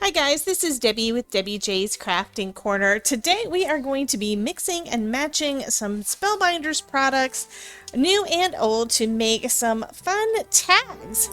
Hi guys, this is Debbie with Debbie J's Crafting Corner. Today we are going to be mixing and matching some Spellbinders products, new and old, to make some fun tags.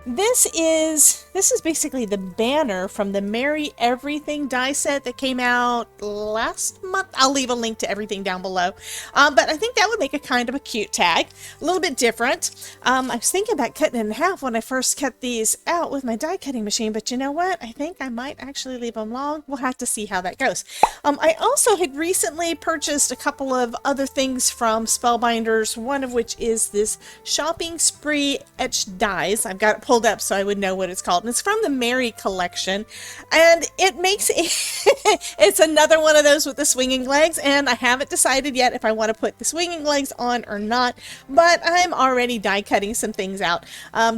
This is basically the banner from the Merry Everything die set that came out last month. I'll leave a link to everything down below. But I think that would make a kind of a cute tag, a little bit different. I was thinking about cutting it in half when I first cut these out with my die cutting machine, but you know what? I think I might actually leave them long. We'll have to see how that goes. I also had recently purchased a couple of other things from Spellbinders, one of which is this shopping spree etched dies. I've got it pulled up so I would know what it's called, and it's from the Mary collection, and it makes it's another one of those with the swinging legs, and I haven't decided yet if I want to put the swinging legs on or not, but I'm already die cutting some things out.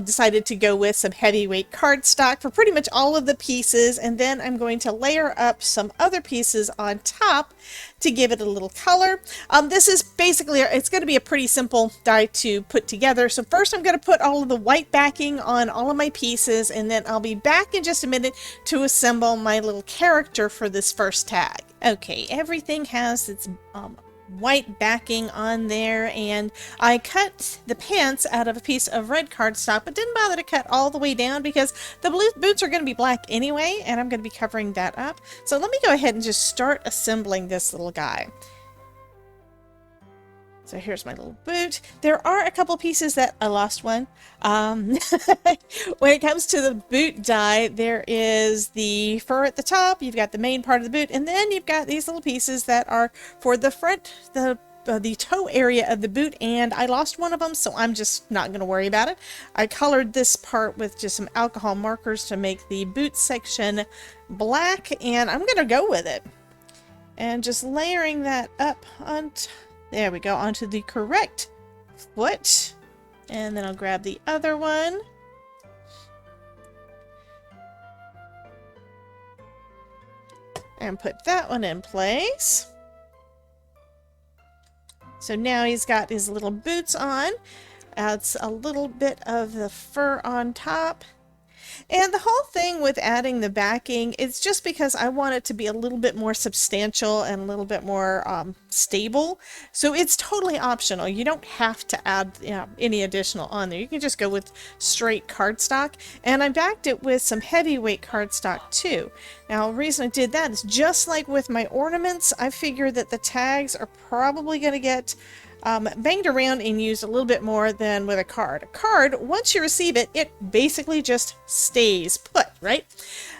Decided to go with some heavyweight cardstock for pretty much all of the pieces, and then I'm going to layer up some other pieces on top to give it a little color. This is basically, it's going to be a pretty simple die to put together. So first I'm going to put all of the white backing on all of my pieces, and then I'll be back in just a minute to assemble my little character for this first tag. Okay, everything has its white backing on there, and I cut the pants out of a piece of red cardstock, but didn't bother to cut all the way down because the blue boots are going to be black anyway, and I'm going to be covering that up. So let me go ahead and just start assembling this little guy. So here's my little boot. There are a couple pieces that I lost one. When it comes to the boot die, there is the fur at the top, you've got the main part of the boot, and then you've got these little pieces that are for the front, the toe area of the boot, and I lost one of them, so I'm just not going to worry about it. I colored this part with just some alcohol markers to make the boot section black, and I'm going to go with it. And just layering that up on there we go, onto the correct foot. And then I'll grab the other one. And put that one in place. So now he's got his little boots on. Adds a little bit of the fur on top. And the whole thing with adding the backing is just because I want it to be a little bit more substantial and a little bit more stable. So it's totally optional. You don't have to add any additional on there. You can just go with straight cardstock. And I backed it with some heavyweight cardstock too. Now, the reason I did that is just like with my ornaments, I figured that the tags are probably going to get banged around and used a little bit more than with a card. A card, once you receive it, it basically just stays put, right?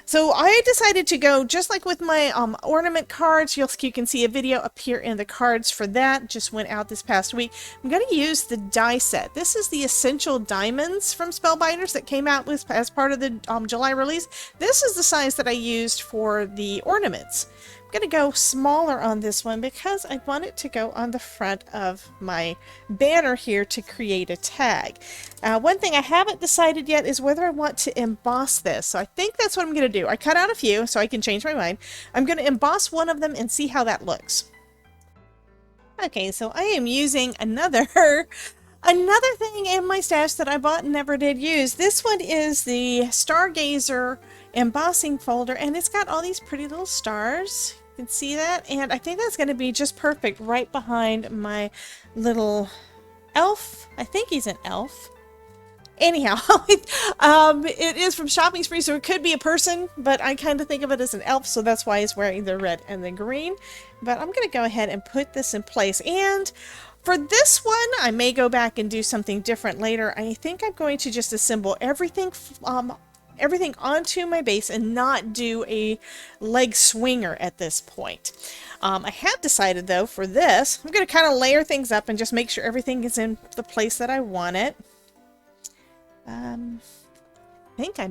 So I decided to go just like with my ornament cards. You can see a video up here in the cards for that. Just went out this past week. I'm going to use the die set. This is the Essential Diamonds from Spellbinders that came out with as part of the July release. This is the size that I used for the ornaments. I'm going to go smaller on this one because I want it to go on the front of my banner here to create a tag. One thing I haven't decided yet is whether I want to emboss this. So I think that's what I'm going to do. I cut out a few so I can change my mind. I'm going to emboss one of them and see how that looks. Okay, so I am using another thing in my stash that I bought and never did use. This one is the Stargazer embossing folder, and it's got all these pretty little stars. You can see that, and I think that's going to be just perfect right behind my little elf. I think he's an elf. Anyhow, it is from Shopping Spree, so it could be a person, but I kind of think of it as an elf, so that's why he's wearing the red and the green. But I'm going to go ahead and put this in place, and for this one, I may go back and do something different later. I think I'm going to just assemble everything onto my base and not do a leg swinger at this point. I have decided though for this, I'm going to kind of layer things up and just make sure everything is in the place that I want it. I think I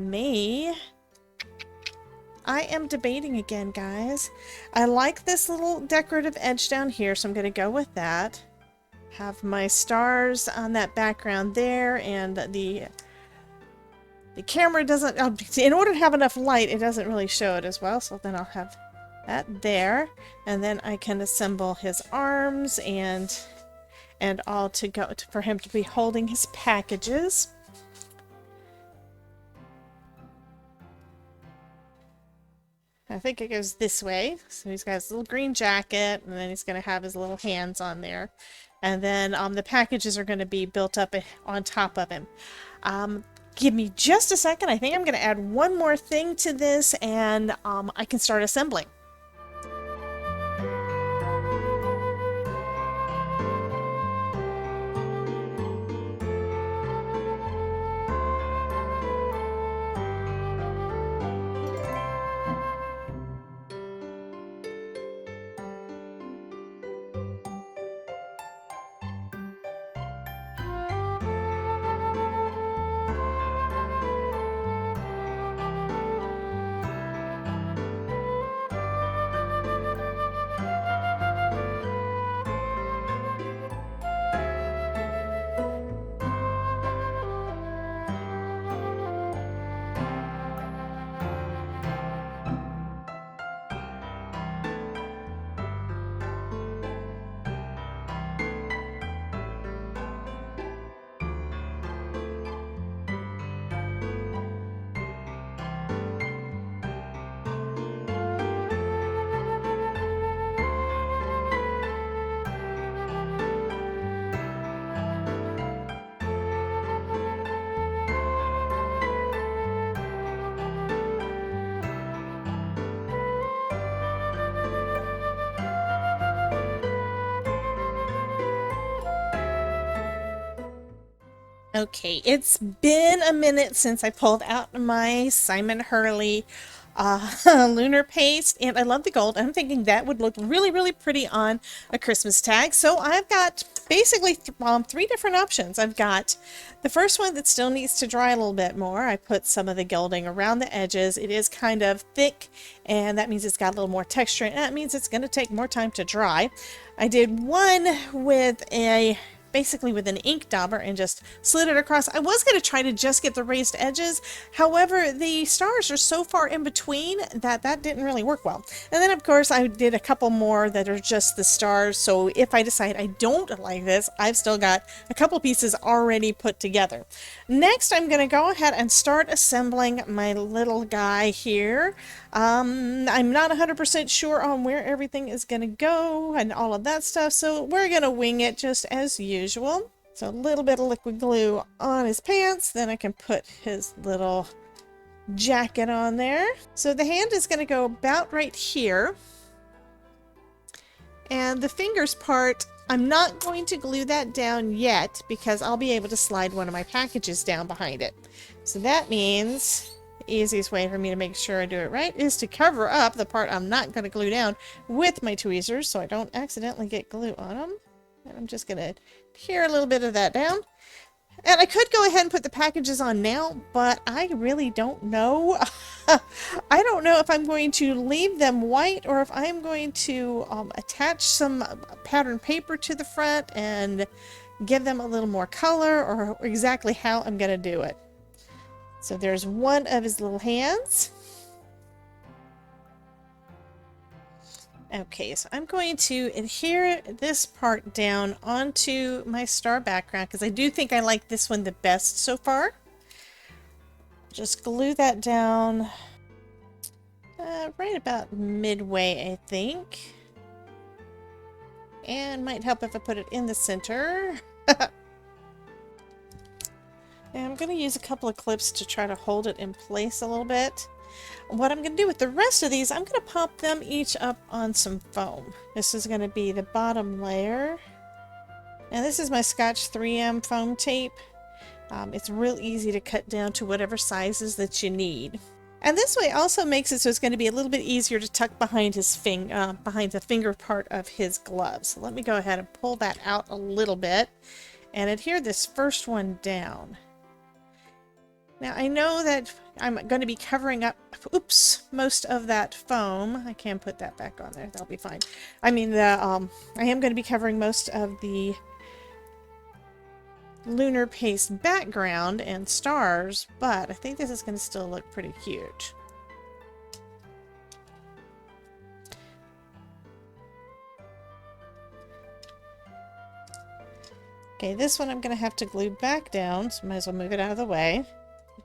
am debating again, guys. I like this little decorative edge down here, so I'm going to go with that. Have my stars on that background there, and the camera doesn't, in order to have enough light, it doesn't really show it as well, so then I'll have that there, and then I can assemble his arms and all to go for him to be holding his packages. I think it goes this way. So he's got his little green jacket, and then he's going to have his little hands on there. And then the packages are going to be built up on top of him. Give me just a second. I think I'm going to add one more thing to this, and I can start assembling. Okay, it's been a minute since I pulled out my Simon Hurley lunar paste, and I love the gold. I'm thinking that would look really, really pretty on a Christmas tag. So I've got basically three different options. I've got the first one that still needs to dry a little bit more. I put some of the gilding around the edges. It is kind of thick, and that means it's got a little more texture, and that means it's going to take more time to dry. I did one with basically with an ink dauber and just slid it across. I was going to try to just get the raised edges. However, the stars are so far in between that didn't really work well. And then of course I did a couple more that are just the stars. So if I decide I don't like this, I've still got a couple pieces already put together. Next, I'm going to go ahead and start assembling my little guy here. I'm not 100% sure on where everything is going to go and all of that stuff, so we're going to wing it just as usual. So a little bit of liquid glue on his pants, then I can put his little jacket on there. So the hand is going to go about right here. And the fingers part, I'm not going to glue that down yet because I'll be able to slide one of my packages down behind it. So that means the easiest way for me to make sure I do it right is to cover up the part I'm not going to glue down with my tweezers so I don't accidentally get glue on them. And I'm just going to tear a little bit of that down. And I could go ahead and put the packages on now, but I really don't know. I don't know if I'm going to leave them white or if I'm going to attach some pattern paper to the front and give them a little more color, or exactly how I'm going to do it. So there's one of his little hands. Okay, so I'm going to adhere this part down onto my star background because I do think I like this one the best so far. Just glue that down right about midway, I think. And might help if I put it in the center. And I'm going to use a couple of clips to try to hold it in place a little bit. What I'm going to do with the rest of these, I'm going to pop them each up on some foam. This is going to be the bottom layer. And this is my Scotch 3M foam tape. It's real easy to cut down to whatever sizes that you need. And this way also makes it so it's going to be a little bit easier to tuck behind his behind the finger part of his glove. So let me go ahead and pull that out a little bit and adhere this first one down. Now I know that I'm going to be covering up, most of that foam. I can put that back on there. That'll be fine. I mean, I am going to be covering most of the lunar paste background and stars, but I think this is going to still look pretty cute. Okay, this one I'm going to have to glue back down, so might as well move it out of the way.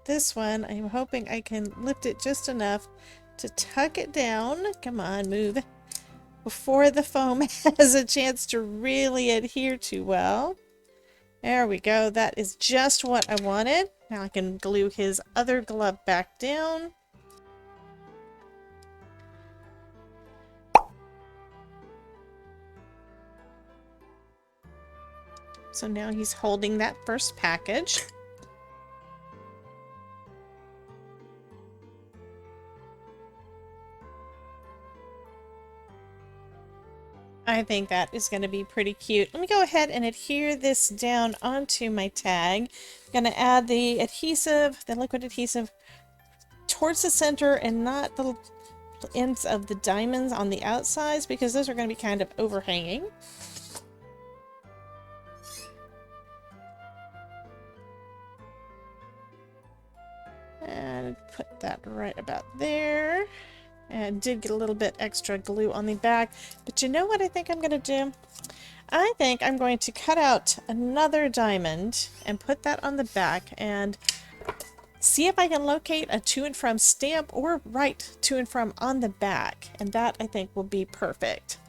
This one, I'm hoping I can lift it just enough to tuck it down. Come on, move. Before the foam has a chance to really adhere too well. There we go. That is just what I wanted. Now I can glue his other glove back down. So now he's holding that first package. I think that is going to be pretty cute. Let me go ahead and adhere this down onto my tag. I'm going to add the adhesive, the liquid adhesive, towards the center and not the ends of the diamonds on the outsides, because those are going to be kind of overhanging. And put that right about there. And did get a little bit extra glue on the back. But you know what I think I'm going to do? I think I'm going to cut out another diamond and put that on the back and see if I can locate a to and from stamp or write to and from on the back. And that I think will be perfect.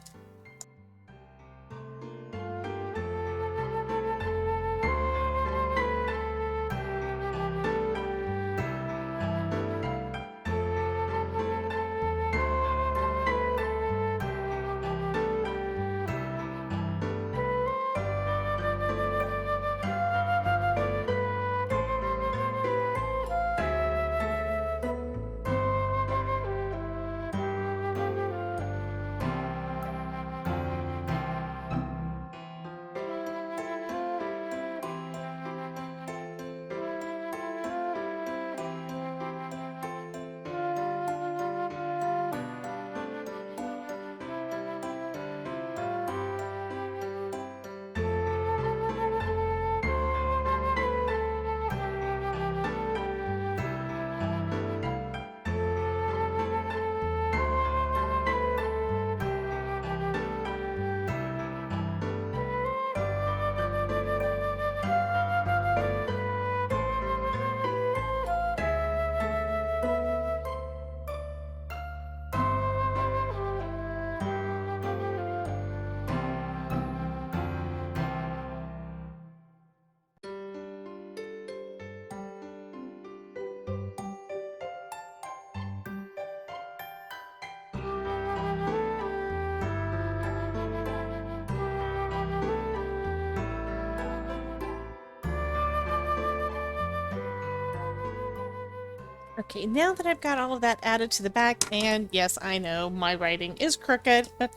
Okay, now that I've got all of that added to the back, and yes, I know my writing is crooked, but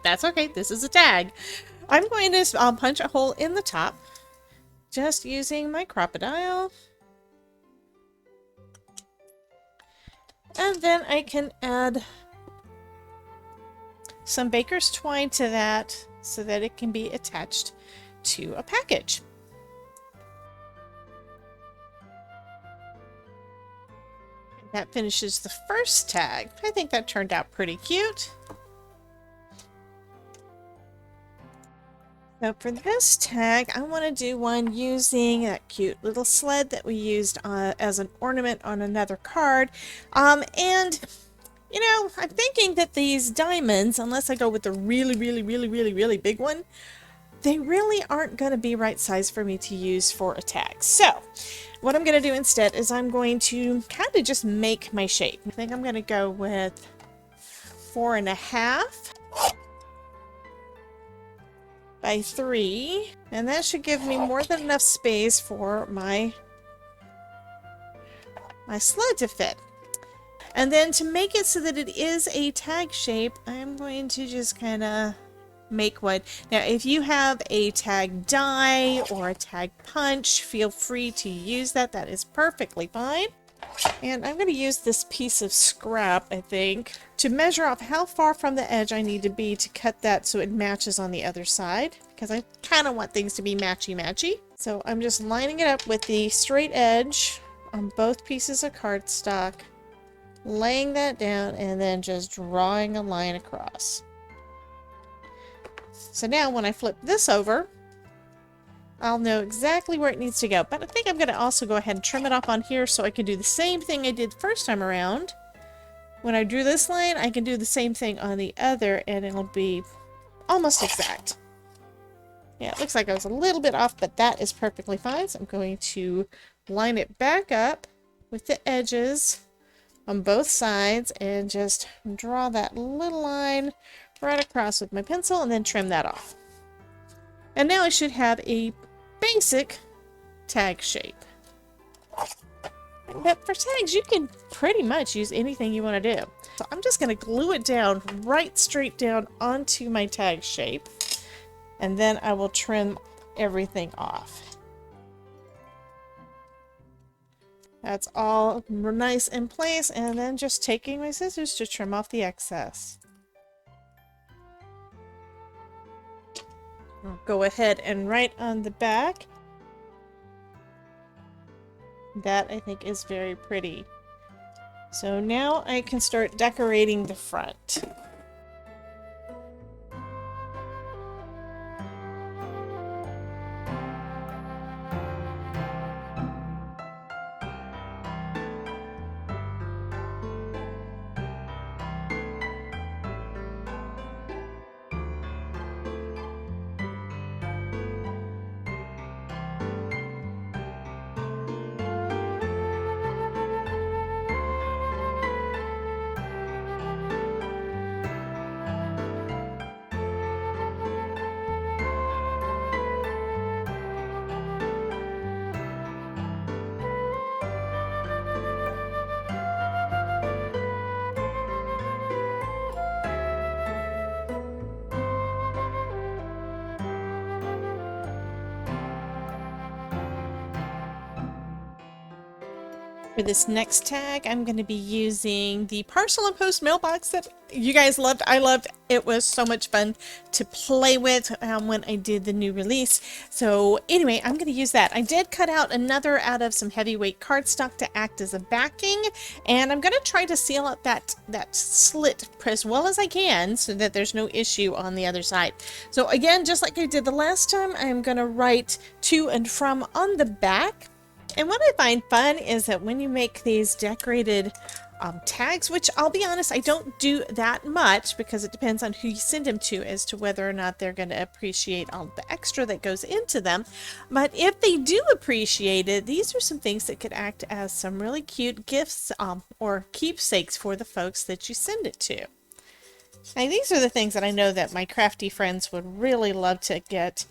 that's okay. This is a tag. I'm going to punch a hole in the top, just using my crocodile. And then I can add some baker's twine to that so that it can be attached to a package. That finishes the first tag. I think that turned out pretty cute. So for this tag, I want to do one using that cute little sled that we used as an ornament on another card. And, you know, I'm thinking that these diamonds, unless I go with the really big one, they really aren't going to be right size for me to use for a tag. So what I'm going to do instead is I'm going to kind of just make my shape. I think I'm going to go with 4.5 by 3, and that should give me more than enough space for my sled to fit. And then to make it so that it is a tag shape, I'm going to just kind of make one. Now, if you have a tag die or a tag punch, feel free to use that. That is perfectly fine. And I'm going to use this piece of scrap, I think, to measure off how far from the edge I need to be to cut that so it matches on the other side, because I kind of want things to be matchy-matchy. So I'm just lining it up with the straight edge on both pieces of cardstock, laying that down, and then just drawing a line across. So now when I flip this over, I'll know exactly where it needs to go. But I think I'm going to also go ahead and trim it off on here so I can do the same thing I did first time around when I drew this line, I can do the same thing on the other and it'll be almost exact. Yeah, it looks like I was a little bit off, but that is perfectly fine. So I'm going to line it back up with the edges on both sides and just draw that little line right across with my pencil and then trim that off. And now I should have a basic tag shape. But for tags, you can pretty much use anything you want to do. So I'm just going to glue it down right straight down onto my tag shape. And then I will trim everything off. That's all nice in place. And then just taking my scissors to trim off the excess. I'll go ahead and write on the back. That I think is very pretty. So now I can start decorating the front. For this next tag, I'm going to be using the Parcel and Post mailbox that you guys loved. I loved. It was so much fun to play with when I did the new release. So anyway, I'm going to use that. I did cut out another out of some heavyweight cardstock to act as a backing, and I'm going to try to seal up that slit as well as I can so that there's no issue on the other side. So again, just like I did the last time, I'm going to write to and from on the back. And what I find fun is that when you make these decorated tags, which I'll be honest, I don't do that much because it depends on who you send them to as to whether or not they're going to appreciate all the extra that goes into them. But if they do appreciate it, these are some things that could act as some really cute gifts or keepsakes for the folks that you send it to. Now, these are the things that I know that my crafty friends would really love to get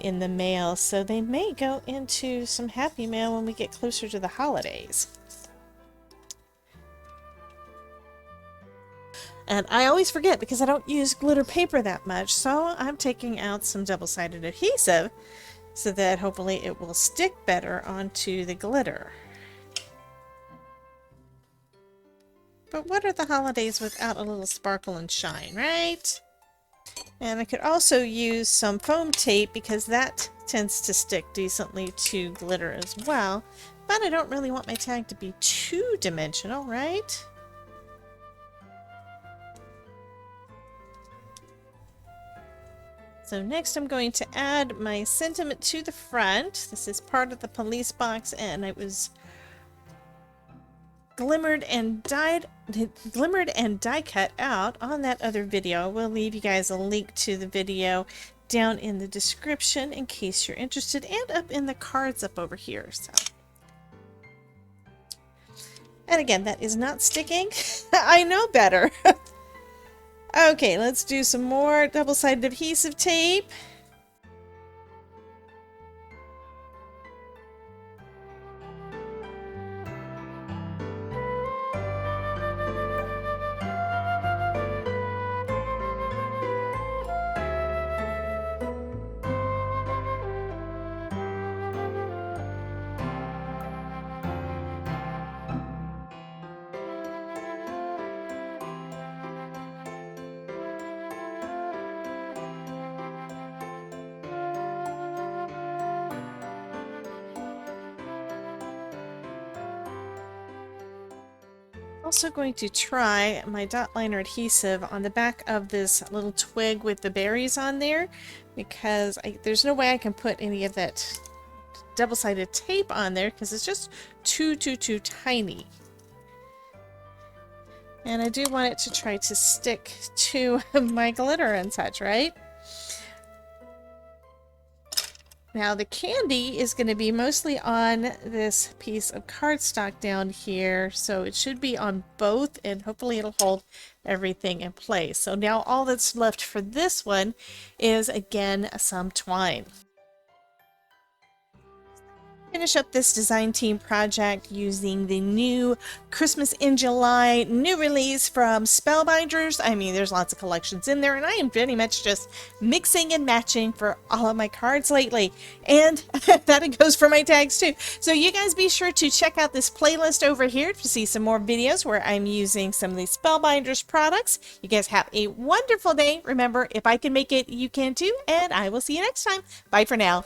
in the mail, so they may go into some happy mail when we get closer to the holidays. And I always forget because I don't use glitter paper that much, so I'm taking out some double-sided adhesive so that hopefully it will stick better onto the glitter. But what are the holidays without a little sparkle and shine, right? And I could also use some foam tape because that tends to stick decently to glitter as well. But I don't really want my tag to be two-dimensional, right? So next I'm going to add my sentiment to the front. This is part of the police box and it was glimmered and die cut out on that other video. We'll leave you guys a link to the video down in the description in case you're interested, and up in the cards up over here. So, and again, that is not sticking. I know better. Okay, let's do some more double-sided adhesive tape. Also going to try my dot liner adhesive on the back of this little twig with the berries on there, because there's no way I can put any of that double-sided tape on there because it's just too tiny. And I do want it to try to stick to my glitter and such, right? Now the candy is going to be mostly on this piece of cardstock down here, so it should be on both, and hopefully it'll hold everything in place. So now all that's left for this one is, again, some twine. Finish up this design team project using the new Christmas in July new release from Spellbinders. I mean, there's lots of collections in there, and I am pretty much just mixing and matching for all of my cards lately. And that goes for my tags too. So you guys be sure to check out this playlist over here to see some more videos where I'm using some of these Spellbinders products. You guys have a wonderful day. Remember, if I can make it, you can too. And I will see you next time. Bye for now.